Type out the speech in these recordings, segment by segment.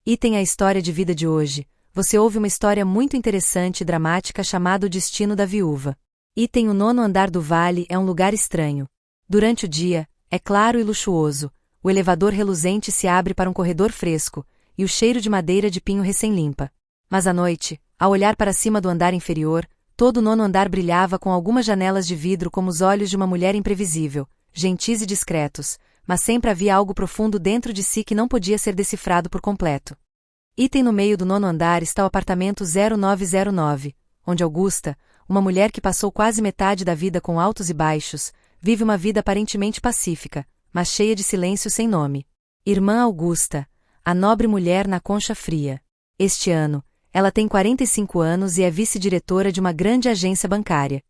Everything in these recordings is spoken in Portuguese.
Item: a história de vida de hoje. Você ouve uma história muito interessante e dramática chamada O Destino da Viúva. Item: o nono andar do vale é um lugar estranho. Durante o dia, é claro e luxuoso, o elevador reluzente se abre para um corredor fresco, e o cheiro de madeira de pinho recém-limpa. Mas à noite, ao olhar para cima do andar inferior, todo o nono andar brilhava com algumas janelas de vidro como os olhos de uma mulher imprevisível, gentis e discretos, mas sempre havia algo profundo dentro de si que não podia ser decifrado por completo. Item: no meio do nono andar está o apartamento 0909, onde Augusta, uma mulher que passou quase metade da vida com altos e baixos, vive uma vida aparentemente pacífica, mas cheia de silêncio sem nome. Irmã Augusta, a nobre mulher na concha fria. Este ano, ela tem 45 anos e é vice-diretora de uma grande agência bancária.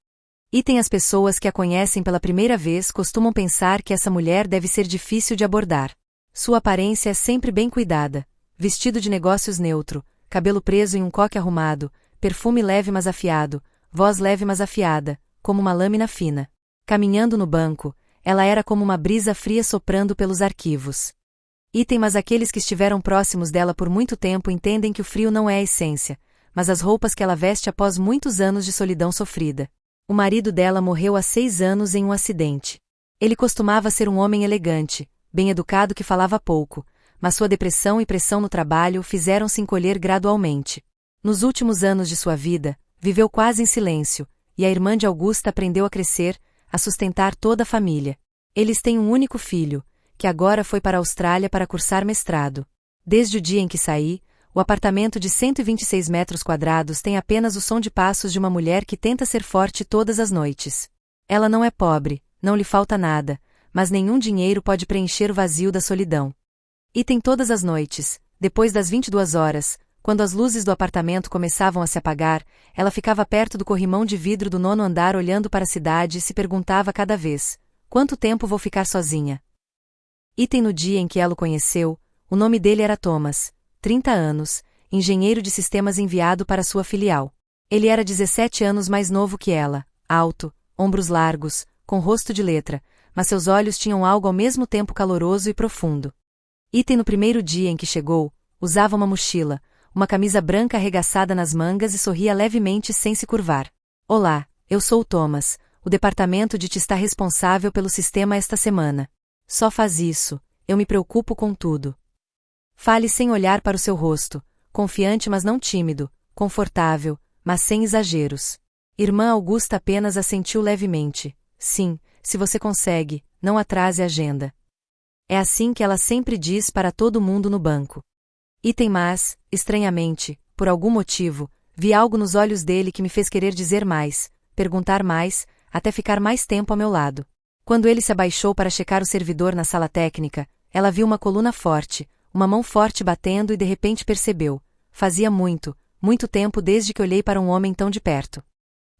Item: as pessoas que a conhecem pela primeira vez costumam pensar que essa mulher deve ser difícil de abordar. Sua aparência é sempre bem cuidada, vestido de negócios neutro, cabelo preso em um coque arrumado, perfume leve mas afiado, voz leve mas afiada, como uma lâmina fina. Caminhando no banco, ela era como uma brisa fria soprando pelos arquivos. Item: mas aqueles que estiveram próximos dela por muito tempo entendem que o frio não é a essência, mas as roupas que ela veste após muitos anos de solidão sofrida. O marido dela morreu há 6 anos em um acidente. Ele costumava ser um homem elegante, bem educado que falava pouco, mas sua depressão e pressão no trabalho fizeram-se encolher gradualmente. Nos últimos anos de sua vida, viveu quase em silêncio, e a irmã de Augusta aprendeu a crescer, a sustentar toda a família. Eles têm um único filho, que agora foi para a Austrália para cursar mestrado. Desde o dia em que saí, o apartamento de 126 metros quadrados tem apenas o som de passos de uma mulher que tenta ser forte todas as noites. Ela não é pobre, não lhe falta nada, mas nenhum dinheiro pode preencher o vazio da solidão. Item: todas as noites, depois das 22 horas, quando as luzes do apartamento começavam a se apagar, ela ficava perto do corrimão de vidro do nono andar olhando para a cidade e se perguntava cada vez: quanto tempo vou ficar sozinha? Item: no dia em que ela o conheceu, o nome dele era Thomas, 30 anos, engenheiro de sistemas enviado para sua filial. Ele era 17 anos mais novo que ela, alto, ombros largos, com rosto de letra, mas seus olhos tinham algo ao mesmo tempo caloroso e profundo. Item: no primeiro dia em que chegou, usava uma mochila, uma camisa branca arregaçada nas mangas e sorria levemente sem se curvar. Olá, eu sou o Thomas, o departamento de TI está responsável pelo sistema esta semana. Só faz isso, eu me preocupo com tudo. Fale sem olhar para o seu rosto, confiante mas não tímido, confortável, mas sem exageros. Irmã Augusta apenas assentiu levemente. Sim, se você consegue, não atrase a agenda. É assim que ela sempre diz para todo mundo no banco. Item: mas, estranhamente, por algum motivo, vi algo nos olhos dele que me fez querer dizer mais, perguntar mais, até ficar mais tempo ao meu lado. Quando ele se abaixou para checar o servidor na sala técnica, ela viu uma coluna forte, uma mão forte batendo e de repente percebeu: fazia muito, muito tempo desde que olhei para um homem tão de perto.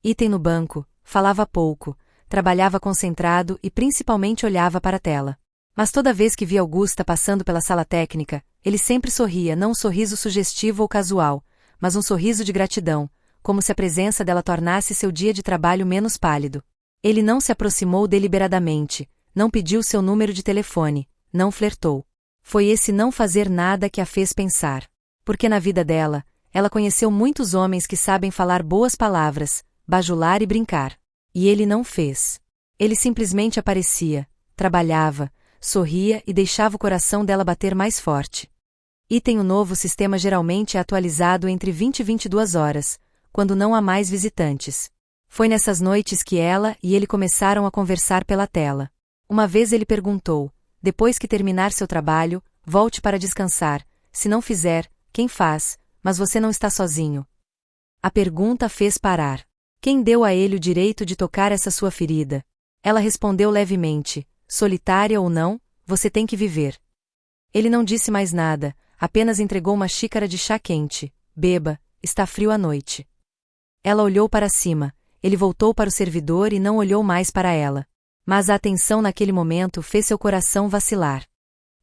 Item: no banco, falava pouco, trabalhava concentrado e principalmente olhava para a tela. Mas toda vez que via Augusta passando pela sala técnica, ele sempre sorria, não um sorriso sugestivo ou casual, mas um sorriso de gratidão, como se a presença dela tornasse seu dia de trabalho menos pálido. Ele não se aproximou deliberadamente, não pediu seu número de telefone, não flertou. Foi esse não fazer nada que a fez pensar. Porque na vida dela, ela conheceu muitos homens que sabem falar boas palavras, bajular e brincar. E ele não fez. Ele simplesmente aparecia, trabalhava, sorria e deixava o coração dela bater mais forte. Item: o novo sistema geralmente é atualizado entre 20 e 22 horas, quando não há mais visitantes. Foi nessas noites que ela e ele começaram a conversar pela tela. Uma vez ele perguntou: depois que terminar seu trabalho, volte para descansar, se não fizer, quem faz, mas você não está sozinho. A pergunta fez parar. Quem deu a ele o direito de tocar essa sua ferida? Ela respondeu levemente: solitária ou não, você tem que viver. Ele não disse mais nada, apenas entregou uma xícara de chá quente. Beba, está frio à noite. Ela olhou para cima, ele voltou para o servidor e não olhou mais para ela. Mas a atenção naquele momento fez seu coração vacilar.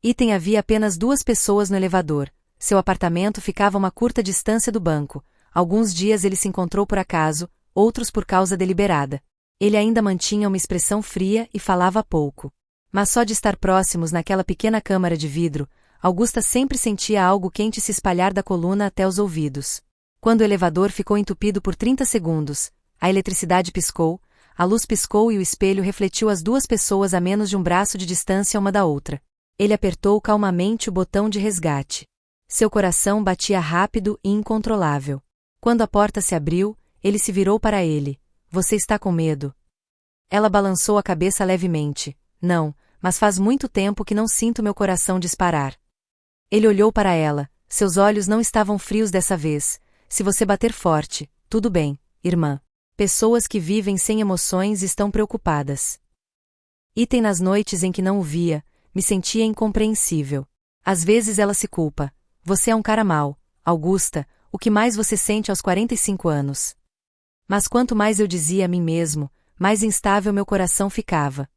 Item: havia apenas 2 pessoas no elevador, seu apartamento ficava a uma curta distância do banco, alguns dias ele se encontrou por acaso, outros por causa deliberada. Ele ainda mantinha uma expressão fria e falava pouco. Mas só de estar próximos naquela pequena câmara de vidro, Augusta sempre sentia algo quente se espalhar da coluna até os ouvidos. Quando o elevador ficou entupido por 30 segundos, a eletricidade piscou, a luz piscou e o espelho refletiu as duas pessoas a menos de um braço de distância uma da outra. Ele apertou calmamente o botão de resgate. Seu coração batia rápido e incontrolável. Quando a porta se abriu, ele se virou para ele. Você está com medo? Ela balançou a cabeça levemente. Não, mas faz muito tempo que não sinto meu coração disparar. Ele olhou para ela. Seus olhos não estavam frios dessa vez. Se você bater forte, tudo bem, irmã. Pessoas que vivem sem emoções estão preocupadas. Item nas noites em que não o via, me sentia incompreensível. Às vezes ela se culpa. Você é um cara mau, Augusta, o que mais você sente aos 45 anos? Mas quanto mais eu dizia a mim mesmo, mais instável meu coração ficava.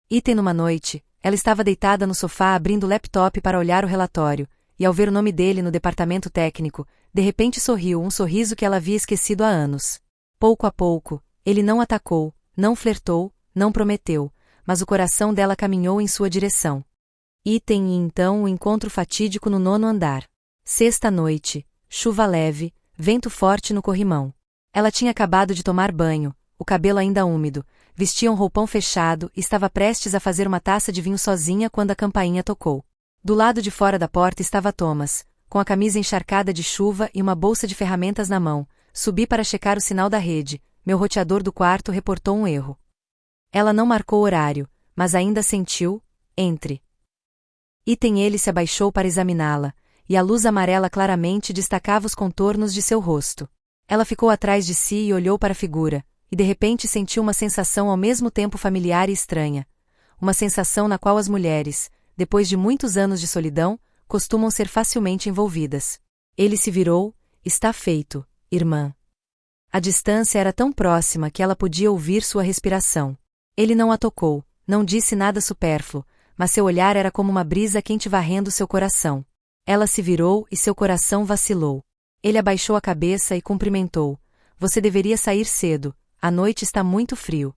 Item numa noite, ela estava deitada no sofá abrindo o laptop para olhar o relatório, e ao ver o nome dele no departamento técnico, de repente sorriu um sorriso que ela havia esquecido há anos. Pouco a pouco, ele não atacou, não flertou, não prometeu, mas o coração dela caminhou em sua direção. Item e então o encontro fatídico no 9º andar. Sexta noite, chuva leve, vento forte no corrimão. Ela tinha acabado de tomar banho, o cabelo ainda úmido, vestia um roupão fechado e estava prestes a fazer uma taça de vinho sozinha quando a campainha tocou. Do lado de fora da porta estava Thomas, com a camisa encharcada de chuva e uma bolsa de ferramentas na mão. Subi para checar o sinal da rede, meu roteador do quarto reportou um erro. Ela não marcou horário, mas ainda sentiu, entre. Item ele se abaixou para examiná-la, e a luz amarela claramente destacava os contornos de seu rosto. Ela ficou atrás de si e olhou para a figura, e de repente sentiu uma sensação ao mesmo tempo familiar e estranha. Uma sensação na qual as mulheres, depois de muitos anos de solidão, costumam ser facilmente envolvidas. Ele se virou. Está feito, irmã. A distância era tão próxima que ela podia ouvir sua respiração. Ele não a tocou, não disse nada supérfluo, mas seu olhar era como uma brisa quente varrendo seu coração. Ela se virou e seu coração vacilou. Ele abaixou a cabeça e cumprimentou. Você deveria sair cedo, a noite está muito frio.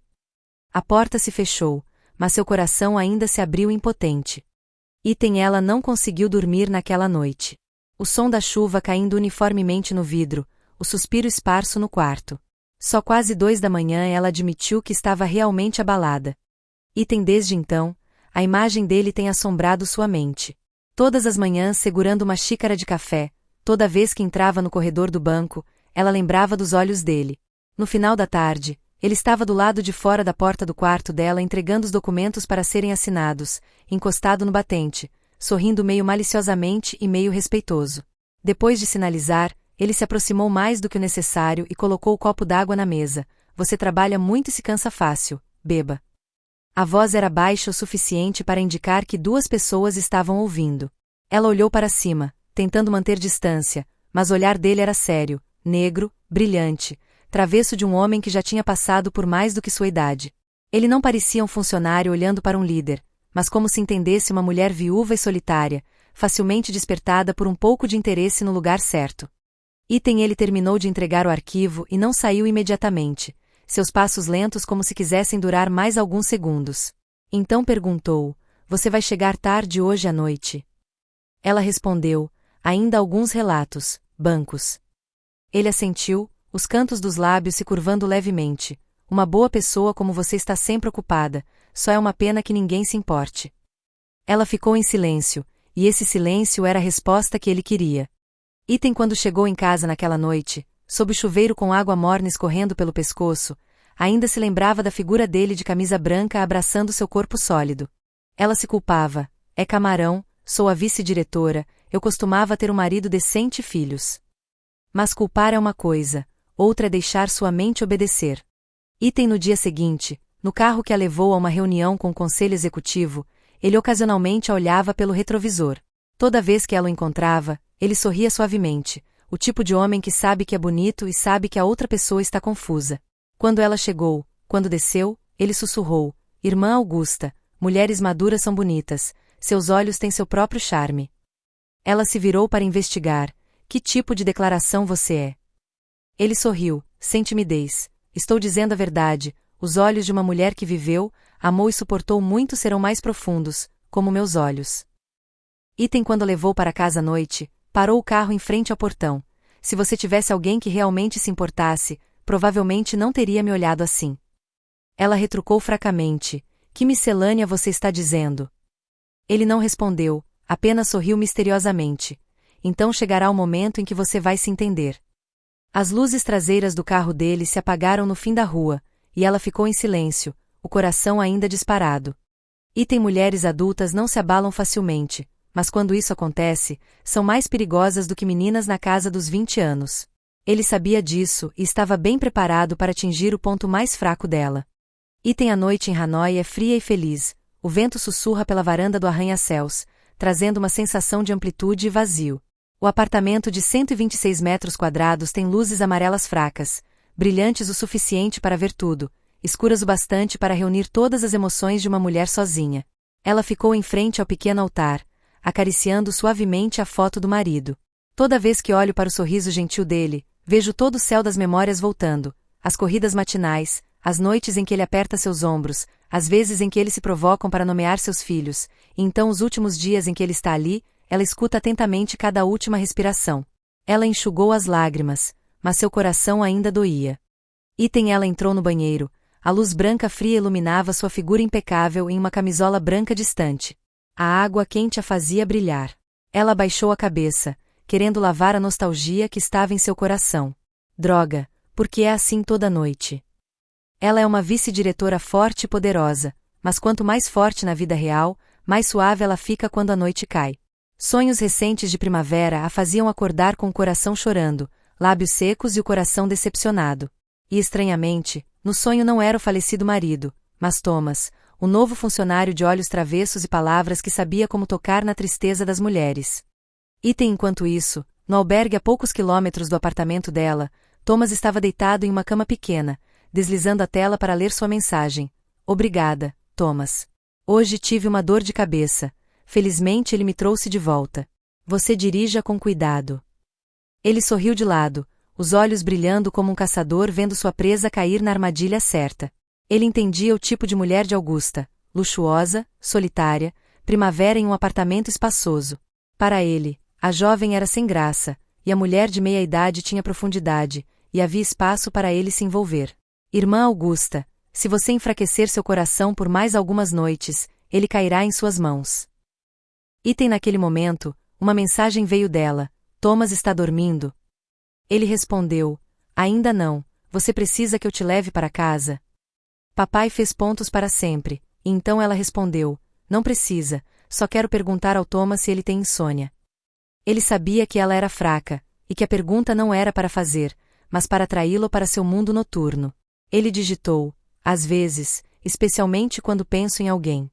A porta se fechou, mas seu coração ainda se abriu impotente. Item ela não conseguiu dormir naquela noite. O som da chuva caindo uniformemente no vidro, o suspiro esparso no quarto. Só quase 2 da manhã ela admitiu que estava realmente abalada. Item desde então, a imagem dele tem assombrado sua mente. Todas as manhãs segurando uma xícara de café, toda vez que entrava no corredor do banco, ela lembrava dos olhos dele. No final da tarde, ele estava do lado de fora da porta do quarto dela entregando os documentos para serem assinados, encostado no batente, sorrindo meio maliciosamente e meio respeitoso. Depois de sinalizar, ele se aproximou mais do que o necessário e colocou o copo d'água na mesa. Você trabalha muito e se cansa fácil, beba. A voz era baixa o suficiente para indicar que 2 pessoas estavam ouvindo. Ela olhou para cima, tentando manter distância, mas o olhar dele era sério, negro, brilhante, travesso de um homem que já tinha passado por mais do que sua idade. Ele não parecia um funcionário olhando para um líder, mas como se entendesse uma mulher viúva e solitária, facilmente despertada por um pouco de interesse no lugar certo. Item ele terminou de entregar o arquivo e não saiu imediatamente, seus passos lentos como se quisessem durar mais alguns segundos. Então perguntou, você vai chegar tarde hoje à noite? Ela respondeu, ainda alguns relatos, bancos. Ele assentiu, os cantos dos lábios se curvando levemente. Uma boa pessoa como você está sempre ocupada, só é uma pena que ninguém se importe. Ela ficou em silêncio, e esse silêncio era a resposta que ele queria. Item quando chegou em casa naquela noite, sob o chuveiro com água morna escorrendo pelo pescoço, ainda se lembrava da figura dele de camisa branca abraçando seu corpo sólido. Ela se culpava, é camarão, sou a vice-diretora, eu costumava ter um marido decente e filhos. Mas culpar é uma coisa, outra é deixar sua mente obedecer. Item no dia seguinte, no carro que a levou a uma reunião com o conselho executivo, ele ocasionalmente a olhava pelo retrovisor. Toda vez que ela o encontrava, ele sorria suavemente, o tipo de homem que sabe que é bonito e sabe que a outra pessoa está confusa. Quando ela chegou, quando desceu, ele sussurrou, Irmã Augusta, mulheres maduras são bonitas, seus olhos têm seu próprio charme. Ela se virou para investigar, que tipo de declaração você é? Ele sorriu, sem timidez, estou dizendo a verdade, os olhos de uma mulher que viveu, amou e suportou muito serão mais profundos, como meus olhos. Item quando levou para casa à noite, parou o carro em frente ao portão. Se você tivesse alguém que realmente se importasse, provavelmente não teria me olhado assim. Ela retrucou fracamente. Que miscelânea você está dizendo? Ele não respondeu, apenas sorriu misteriosamente. Então chegará o momento em que você vai se entender. As luzes traseiras do carro dele se apagaram no fim da rua, e ela ficou em silêncio, o coração ainda disparado. Item mulheres adultas não se abalam facilmente, mas quando isso acontece, são mais perigosas do que meninas na casa dos 20 anos. Ele sabia disso e estava bem preparado para atingir o ponto mais fraco dela. Item a noite em Hanoi é fria e feliz, o vento sussurra pela varanda do arranha-céus, trazendo uma sensação de amplitude e vazio. O apartamento de 126 metros quadrados tem luzes amarelas fracas, brilhantes o suficiente para ver tudo, escuras o bastante para reunir todas as emoções de uma mulher sozinha. Ela ficou em frente ao pequeno altar, acariciando suavemente a foto do marido. Toda vez que olho para o sorriso gentil dele, vejo todo o céu das memórias voltando, as corridas matinais, as noites em que ele aperta seus ombros, as vezes em que eles se provocam para nomear seus filhos, e então os últimos dias em que ele está ali, ela escuta atentamente cada última respiração. Ela enxugou as lágrimas, mas seu coração ainda doía. Item ela entrou no banheiro, a luz branca fria iluminava sua figura impecável em uma camisola branca distante. A água quente a fazia brilhar. Ela abaixou a cabeça, querendo lavar a nostalgia que estava em seu coração. Droga, porque é assim toda noite. Ela é uma vice-diretora forte e poderosa, mas quanto mais forte na vida real, mais suave ela fica quando a noite cai. Sonhos recentes de primavera a faziam acordar com o coração chorando, lábios secos e o coração decepcionado. E estranhamente, no sonho não era o falecido marido, mas Thomas, o novo funcionário de olhos travessos e palavras que sabia como tocar na tristeza das mulheres. Item enquanto isso, no albergue a poucos quilômetros do apartamento dela, Thomas estava deitado em uma cama pequena, deslizando a tela para ler sua mensagem. Obrigada, Thomas. Hoje tive uma dor de cabeça. Felizmente ele me trouxe de volta. Você dirija com cuidado. Ele sorriu de lado, os olhos brilhando como um caçador vendo sua presa cair na armadilha certa. Ele entendia o tipo de mulher de Augusta, luxuosa, solitária, primavera em um apartamento espaçoso. Para ele, a jovem era sem graça, e a mulher de meia-idade tinha profundidade, e havia espaço para ele se envolver. Irmã Augusta, se você enfraquecer seu coração por mais algumas noites, ele cairá em suas mãos. Item naquele momento, uma mensagem veio dela. Thomas está dormindo? Ele respondeu, ainda não, você precisa que eu te leve para casa? Papai fez pontos para sempre, e então ela respondeu, não precisa, só quero perguntar ao Thomas se ele tem insônia. Ele sabia que ela era fraca, e que a pergunta não era para fazer, mas para atraí-lo para seu mundo noturno. Ele digitou, às vezes, especialmente quando penso em alguém.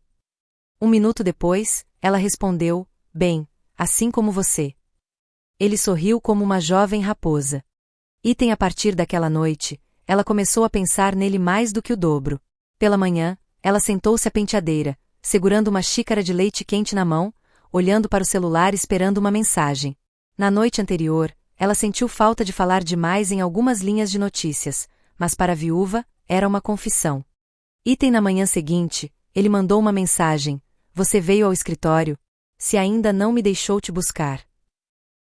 1 minuto depois, ela respondeu, bem, assim como você. Ele sorriu como uma jovem raposa. Item a partir daquela noite, ela começou a pensar nele mais do que o dobro. Pela manhã, ela sentou-se à penteadeira, segurando uma xícara de leite quente na mão, olhando para o celular esperando uma mensagem. Na noite anterior, ela sentiu falta de falar demais em algumas linhas de notícias, mas para a viúva, era uma confissão. Item na manhã seguinte, ele mandou uma mensagem, você veio ao escritório? Se ainda não me deixou te buscar.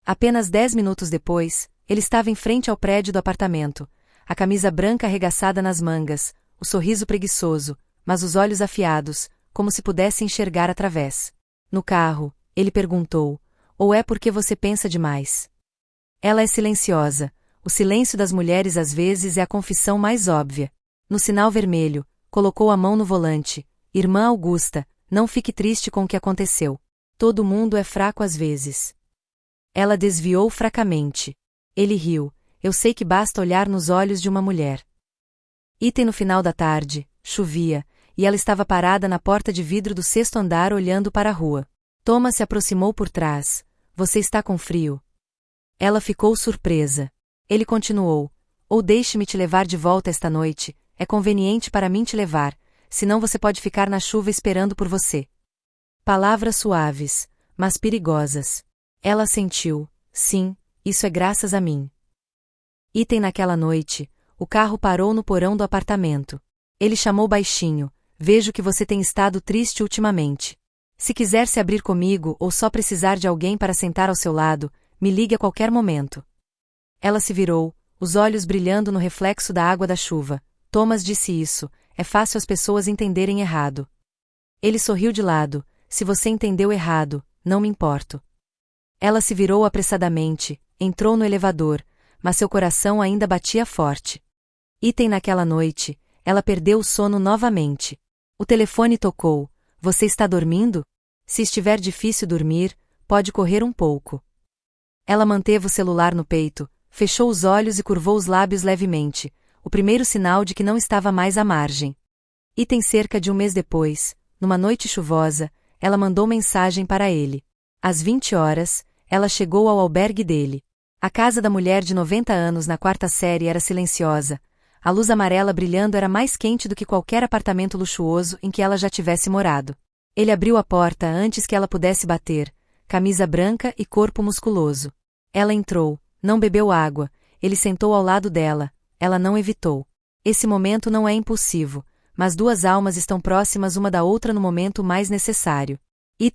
Apenas 10 minutos depois, ele estava em frente ao prédio do apartamento, a camisa branca arregaçada nas mangas, o sorriso preguiçoso, mas os olhos afiados, como se pudesse enxergar através. No carro, ele perguntou, ou é porque você pensa demais? Ela é silenciosa, o silêncio das mulheres às vezes é a confissão mais óbvia. No sinal vermelho, colocou a mão no volante, irmã Augusta, não fique triste com o que aconteceu. Todo mundo é fraco às vezes. Ela desviou fracamente. Ele riu, eu sei que basta olhar nos olhos de uma mulher. Item no final da tarde, chovia, e ela estava parada na porta de vidro do 6º andar olhando para a rua. Thomas se aproximou por trás. Você está com frio? Ela ficou surpresa. Ele continuou, ou deixe-me te levar de volta esta noite, é conveniente para mim te levar, senão você pode ficar na chuva esperando por você. Palavras suaves, mas perigosas. Ela sentiu, sim, isso é graças a mim. Item naquela noite, o carro parou no porão do apartamento. Ele chamou baixinho, vejo que você tem estado triste ultimamente. Se quiser se abrir comigo ou só precisar de alguém para sentar ao seu lado, me ligue a qualquer momento. Ela se virou, os olhos brilhando no reflexo da água da chuva. Thomas disse isso, é fácil as pessoas entenderem errado. Ele sorriu de lado, se você entendeu errado, não me importo. Ela se virou apressadamente, entrou no elevador, mas seu coração ainda batia forte. Naquela noite, ela perdeu o sono novamente. O telefone tocou. Você está dormindo? Se estiver difícil dormir, pode correr um pouco. Ela manteve o celular no peito, fechou os olhos e curvou os lábios levemente, o primeiro sinal de que não estava mais à margem. Cerca de um mês depois, numa noite chuvosa, ela mandou mensagem para ele. Às 20 horas, ela chegou ao albergue dele. A casa da mulher de 90 anos na quarta série era silenciosa. A luz amarela brilhando era mais quente do que qualquer apartamento luxuoso em que ela já tivesse morado. Ele abriu a porta antes que ela pudesse bater, camisa branca e corpo musculoso. Ela entrou, não bebeu água, ele sentou ao lado dela, ela não evitou. Esse momento não é impulsivo, mas duas almas estão próximas uma da outra no momento mais necessário.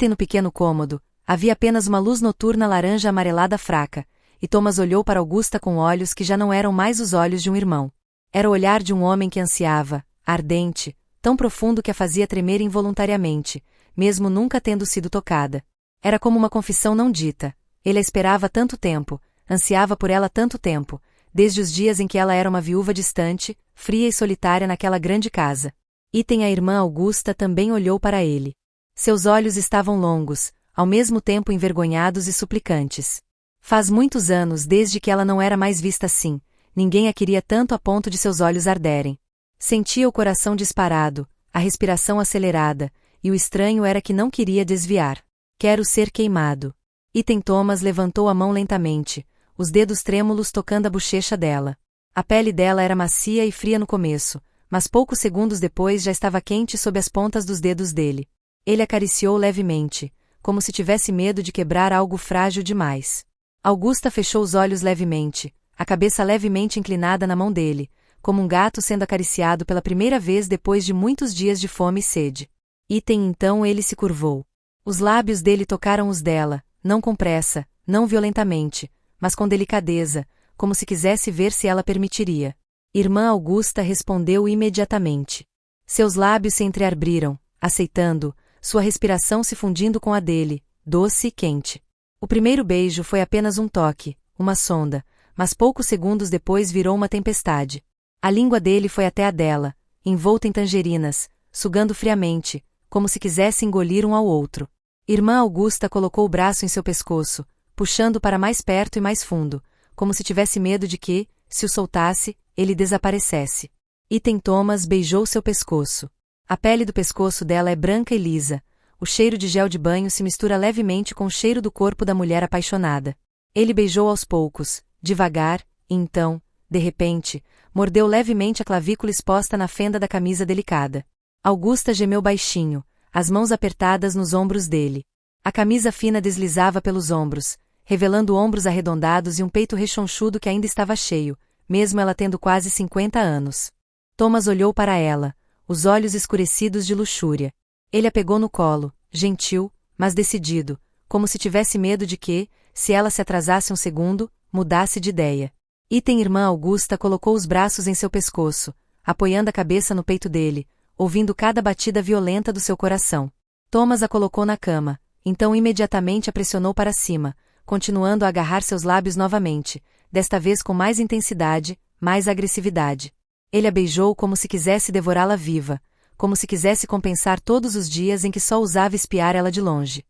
No pequeno cômodo, havia apenas uma luz noturna laranja amarelada fraca, e Thomas olhou para Augusta com olhos que já não eram mais os olhos de um irmão. Era o olhar de um homem que ansiava, ardente, tão profundo que a fazia tremer involuntariamente, mesmo nunca tendo sido tocada. Era como uma confissão não dita. Ele a esperava tanto tempo, ansiava por ela tanto tempo, desde os dias em que ela era uma viúva distante, fria e solitária naquela grande casa. A irmã Augusta também olhou para ele. Seus olhos estavam longos, ao mesmo tempo envergonhados e suplicantes. Faz muitos anos desde que ela não era mais vista assim. Ninguém a queria tanto a ponto de seus olhos arderem. Sentia o coração disparado, a respiração acelerada, e o estranho era que não queria desviar. Quero ser queimado. Thomas levantou a mão lentamente, os dedos trêmulos tocando a bochecha dela. A pele dela era macia e fria no começo, mas poucos segundos depois já estava quente sob as pontas dos dedos dele. Ele acariciou levemente, como se tivesse medo de quebrar algo frágil demais. Augusta fechou os olhos levemente, a cabeça levemente inclinada na mão dele, como um gato sendo acariciado pela primeira vez depois de muitos dias de fome e sede. Então ele se curvou. Os lábios dele tocaram os dela, não com pressa, não violentamente, mas com delicadeza, como se quisesse ver se ela permitiria. Irmã Augusta respondeu imediatamente. Seus lábios se entreabriram, aceitando, sua respiração se fundindo com a dele, doce e quente. O primeiro beijo foi apenas um toque, uma sonda, mas poucos segundos depois virou uma tempestade. A língua dele foi até a dela, envolta em tangerinas, sugando friamente, como se quisesse engolir um ao outro. Irmã Augusta colocou o braço em seu pescoço, puxando para mais perto e mais fundo, como se tivesse medo de que, se o soltasse, ele desaparecesse. Thomas beijou seu pescoço. A pele do pescoço dela é branca e lisa. O cheiro de gel de banho se mistura levemente com o cheiro do corpo da mulher apaixonada. Ele beijou aos poucos, devagar, e então, de repente, mordeu levemente a clavícula exposta na fenda da camisa delicada. Augusta gemeu baixinho, as mãos apertadas nos ombros dele. A camisa fina deslizava pelos ombros, revelando ombros arredondados e um peito rechonchudo que ainda estava cheio, mesmo ela tendo quase 50 anos. Thomas olhou para ela, os olhos escurecidos de luxúria. Ele a pegou no colo, gentil, mas decidido, como se tivesse medo de que, se ela se atrasasse um segundo, mudasse de ideia. Irmã Augusta colocou os braços em seu pescoço, apoiando a cabeça no peito dele, ouvindo cada batida violenta do seu coração. Thomas a colocou na cama, então imediatamente a pressionou para cima, continuando a agarrar seus lábios novamente, desta vez com mais intensidade, mais agressividade. Ele a beijou como se quisesse devorá-la viva, como se quisesse compensar todos os dias em que só ousava espiar ela de longe.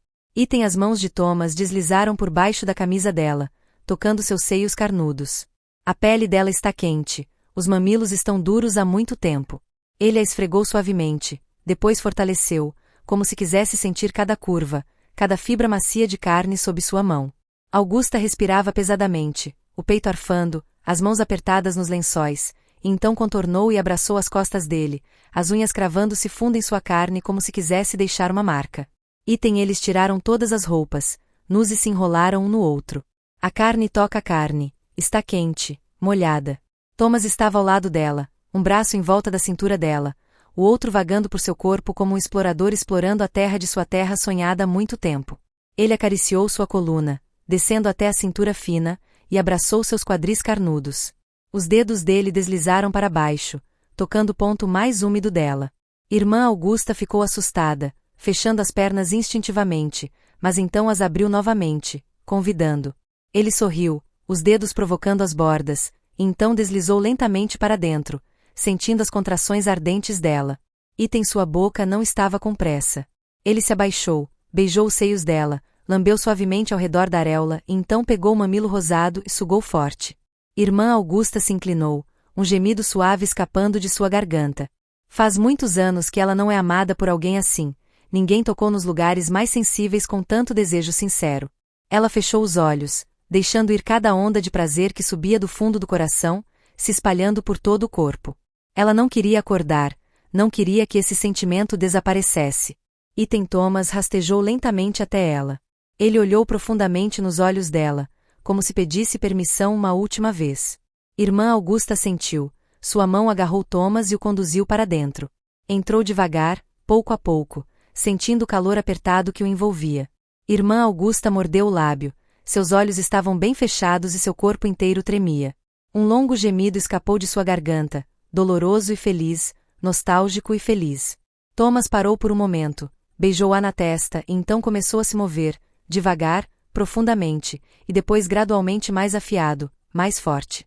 As mãos de Thomas deslizaram por baixo da camisa dela, tocando seus seios carnudos. A pele dela está quente, os mamilos estão duros há muito tempo. Ele a esfregou suavemente, depois fortaleceu, como se quisesse sentir cada curva, cada fibra macia de carne sob sua mão. Augusta respirava pesadamente, o peito arfando, as mãos apertadas nos lençóis, e então contornou e abraçou as costas dele, as unhas cravando-se fundo em sua carne como se quisesse deixar uma marca. Eles tiraram todas as roupas, nus e se enrolaram um no outro. A carne toca a carne, está quente, molhada. Thomas estava ao lado dela, um braço em volta da cintura dela, o outro vagando por seu corpo como um explorador explorando a terra de sua terra sonhada há muito tempo. Ele acariciou sua coluna, descendo até a cintura fina, e abraçou seus quadris carnudos. Os dedos dele deslizaram para baixo, tocando o ponto mais úmido dela. Irmã Augusta ficou assustada, fechando as pernas instintivamente, mas então as abriu novamente, convidando. Ele sorriu, os dedos provocando as bordas, e então deslizou lentamente para dentro, sentindo as contrações ardentes dela. Sua boca não estava com pressa. Ele se abaixou, beijou os seios dela, lambeu suavemente ao redor da areola e então pegou o mamilo rosado e sugou forte. Irmã Augusta se inclinou, um gemido suave escapando de sua garganta. Faz muitos anos que ela não é amada por alguém assim. Ninguém tocou nos lugares mais sensíveis com tanto desejo sincero. Ela fechou os olhos, deixando ir cada onda de prazer que subia do fundo do coração, se espalhando por todo o corpo. Ela não queria acordar, não queria que esse sentimento desaparecesse. Thomas rastejou lentamente até ela. Ele olhou profundamente nos olhos dela, como se pedisse permissão uma última vez. Irmã Augusta sentiu, sua mão agarrou Thomas e o conduziu para dentro. Entrou devagar, pouco a pouco, sentindo o calor apertado que o envolvia. Irmã Augusta mordeu o lábio, seus olhos estavam bem fechados e seu corpo inteiro tremia. Um longo gemido escapou de sua garganta, doloroso e feliz, nostálgico e feliz. Thomas parou por um momento, beijou-a na testa e então começou a se mover, devagar, profundamente, e depois gradualmente mais afiado, mais forte.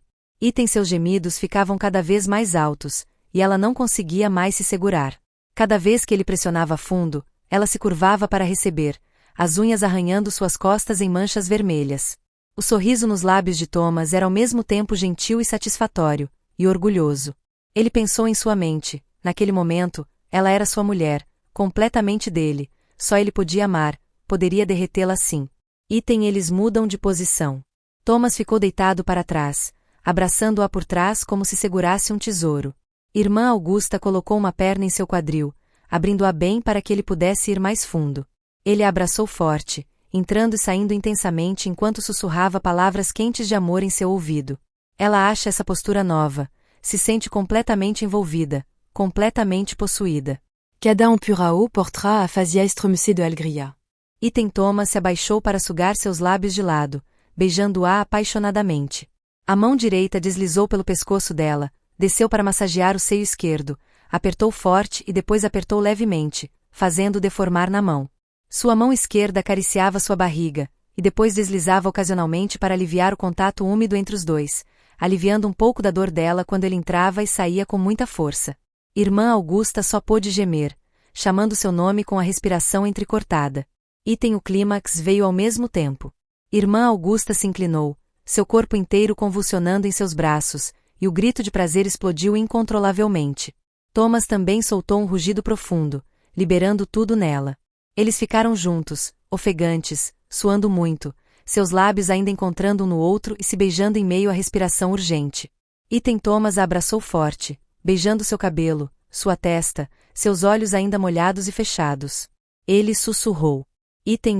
Seus gemidos ficavam cada vez mais altos, e ela não conseguia mais se segurar. Cada vez que ele pressionava fundo, ela se curvava para receber, as unhas arranhando suas costas em manchas vermelhas. O sorriso nos lábios de Thomas era ao mesmo tempo gentil e satisfatório, e orgulhoso. Ele pensou em sua mente, naquele momento, ela era sua mulher, completamente dele, só ele podia amar, poderia derretê-la assim. Eles mudam de posição. Thomas ficou deitado para trás, abraçando-a por trás como se segurasse um tesouro. Irmã Augusta colocou uma perna em seu quadril, abrindo-a bem para que ele pudesse ir mais fundo. Ele a abraçou forte, entrando e saindo intensamente enquanto sussurrava palavras quentes de amor em seu ouvido. Ela acha essa postura nova, se sente completamente envolvida, completamente possuída. Cada Purao portera a fazia estremecida de alegria. Thomas se abaixou para sugar seus lábios de lado, beijando-a apaixonadamente. A mão direita deslizou pelo pescoço dela, desceu para massagear o seio esquerdo, apertou forte e depois apertou levemente, fazendo-o deformar na mão. Sua mão esquerda acariciava sua barriga, e depois deslizava ocasionalmente para aliviar o contato úmido entre os dois, aliviando um pouco da dor dela quando ele entrava e saía com muita força. Irmã Augusta só pôde gemer, chamando seu nome com a respiração entrecortada. O clímax veio ao mesmo tempo. Irmã Augusta se inclinou, seu corpo inteiro convulsionando em seus braços, e o grito de prazer explodiu incontrolavelmente. Thomas também soltou um rugido profundo, liberando tudo nela. Eles ficaram juntos, ofegantes, suando muito, seus lábios ainda encontrando um no outro e se beijando em meio à respiração urgente. Thomas a abraçou forte, beijando seu cabelo, sua testa, seus olhos ainda molhados e fechados. Ele sussurrou.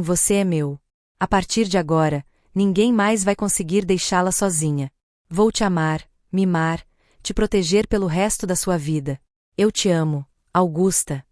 Você é meu. A partir de agora, ninguém mais vai conseguir deixá-la sozinha. Vou te amar, mimar, te proteger pelo resto da sua vida. Eu te amo, Augusta.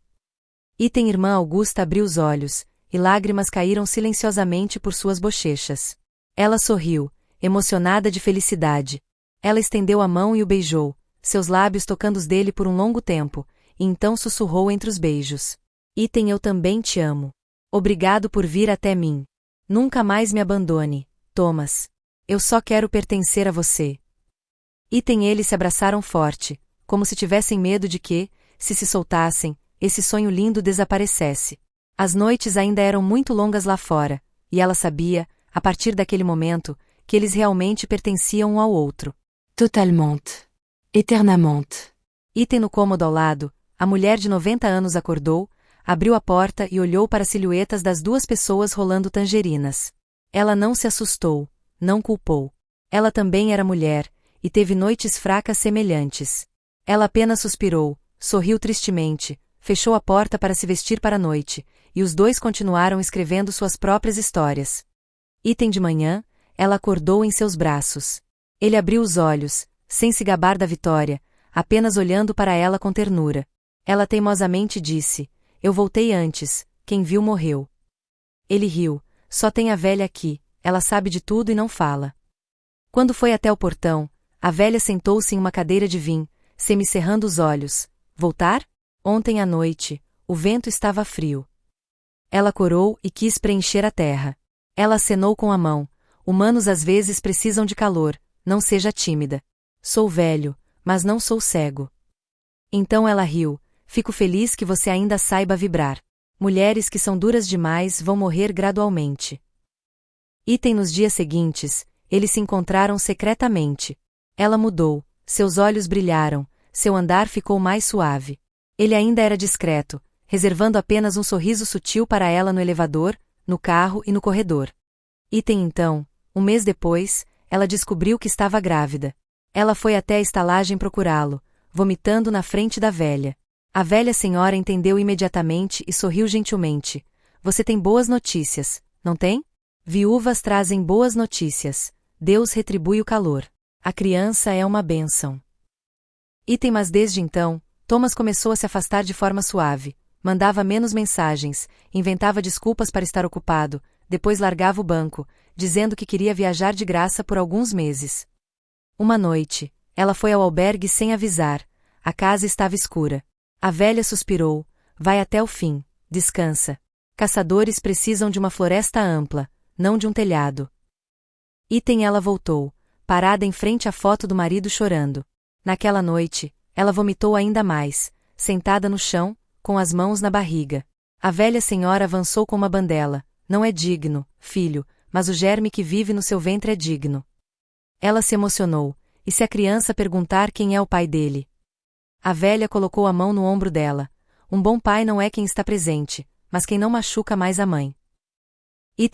Irmã Augusta abriu os olhos, e lágrimas caíram silenciosamente por suas bochechas. Ela sorriu, emocionada de felicidade. Ela estendeu a mão e o beijou, seus lábios tocando os dele por um longo tempo, e então sussurrou entre os beijos. Eu também te amo. Obrigado por vir até mim. Nunca mais me abandone, Thomas. Eu só quero pertencer a você. Eles se abraçaram forte, como se tivessem medo de que, se soltassem, esse sonho lindo desaparecesse. As noites ainda eram muito longas lá fora, e ela sabia, a partir daquele momento, que eles realmente pertenciam um ao outro. Totalmente. Eternamente. No cômodo ao lado, a mulher de 90 anos acordou, abriu a porta e olhou para as silhuetas das duas pessoas rolando tangerinas. Ela não se assustou, não culpou. Ela também era mulher, e teve noites fracas semelhantes. Ela apenas suspirou, sorriu tristemente, fechou a porta para se vestir para a noite, e os dois continuaram escrevendo suas próprias histórias. De manhã, ela acordou em seus braços. Ele abriu os olhos, sem se gabar da vitória, apenas olhando para ela com ternura. Ela teimosamente disse: eu voltei antes, quem viu morreu. Ele riu: só tem a velha aqui, ela sabe de tudo e não fala. Quando foi até o portão, a velha sentou-se em uma cadeira de vinho, semicerrando os olhos. Voltar? Ontem à noite, o vento estava frio. Ela corou e quis preencher a terra. Ela acenou com a mão: humanos às vezes precisam de calor, não seja tímida. Sou velho, mas não sou cego. Então ela riu: fico feliz que você ainda saiba vibrar. Mulheres que são duras demais vão morrer gradualmente. Nos dias seguintes, eles se encontraram secretamente. Ela mudou, seus olhos brilharam, seu andar ficou mais suave. Ele ainda era discreto, reservando apenas um sorriso sutil para ela no elevador, no carro e no corredor. Então, um mês depois, ela descobriu que estava grávida. Ela foi até a estalagem procurá-lo, vomitando na frente da velha. A velha senhora entendeu imediatamente e sorriu gentilmente. Você tem boas notícias, não tem? Viúvas trazem boas notícias. Deus retribui o calor. A criança é uma bênção. Mas desde então, Thomas começou a se afastar de forma suave, mandava menos mensagens, inventava desculpas para estar ocupado, depois largava o banco, dizendo que queria viajar de graça por alguns meses. Uma noite, ela foi ao albergue sem avisar. A casa estava escura. A velha suspirou: vai até o fim, descansa. Caçadores precisam de uma floresta ampla, não de um telhado. Ela voltou, parada em frente à foto do marido chorando. Naquela noite, ela vomitou ainda mais, sentada no chão, com as mãos na barriga. A velha senhora avançou com uma bandela: não é digno, filho, mas o germe que vive no seu ventre é digno. Ela se emocionou: e se a criança perguntar quem é o pai dele? A velha colocou a mão no ombro dela: um bom pai não é quem está presente, mas quem não machuca mais a mãe.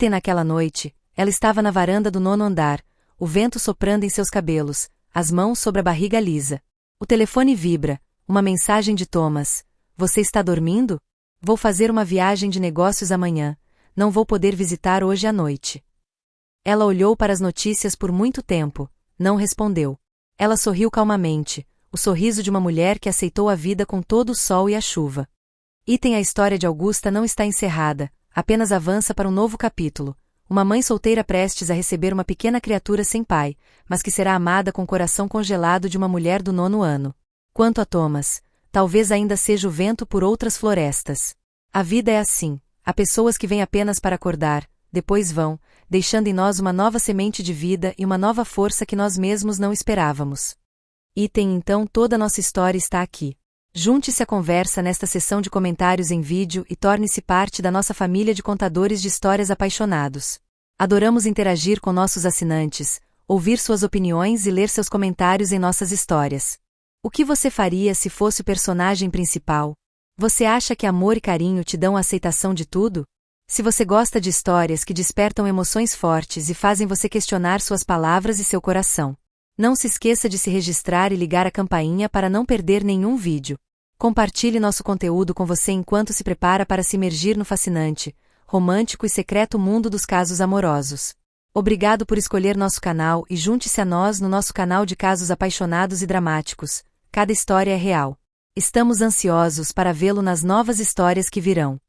Naquela noite, ela estava na varanda do 9º andar, o vento soprando em seus cabelos, as mãos sobre a barriga lisa. O telefone vibra, uma mensagem de Thomas: você está dormindo? Vou fazer uma viagem de negócios amanhã, não vou poder visitar hoje à noite. Ela olhou para as notícias por muito tempo, não respondeu. Ela sorriu calmamente, o sorriso de uma mulher que aceitou a vida com todo o sol e a chuva. A história de Augusta não está encerrada, apenas avança para um novo capítulo. Uma mãe solteira prestes a receber uma pequena criatura sem pai, mas que será amada com o coração congelado de uma mulher do 9º ano. Quanto a Thomas, talvez ainda seja o vento por outras florestas. A vida é assim, há pessoas que vêm apenas para acordar, depois vão, deixando em nós uma nova semente de vida e uma nova força que nós mesmos não esperávamos. Então toda a nossa história está aqui. Junte-se à conversa nesta sessão de comentários em vídeo e torne-se parte da nossa família de contadores de histórias apaixonados. Adoramos interagir com nossos assinantes, ouvir suas opiniões e ler seus comentários em nossas histórias. O que você faria se fosse o personagem principal? Você acha que amor e carinho te dão a aceitação de tudo? Se você gosta de histórias que despertam emoções fortes e fazem você questionar suas palavras e seu coração, não se esqueça de se registrar e ligar a campainha para não perder nenhum vídeo. Compartilhe nosso conteúdo com você enquanto se prepara para se imergir no fascinante, romântico e secreto mundo dos casos amorosos. Obrigado por escolher nosso canal e junte-se a nós no nosso canal de casos apaixonados e dramáticos. Cada história é real. Estamos ansiosos para vê-lo nas novas histórias que virão.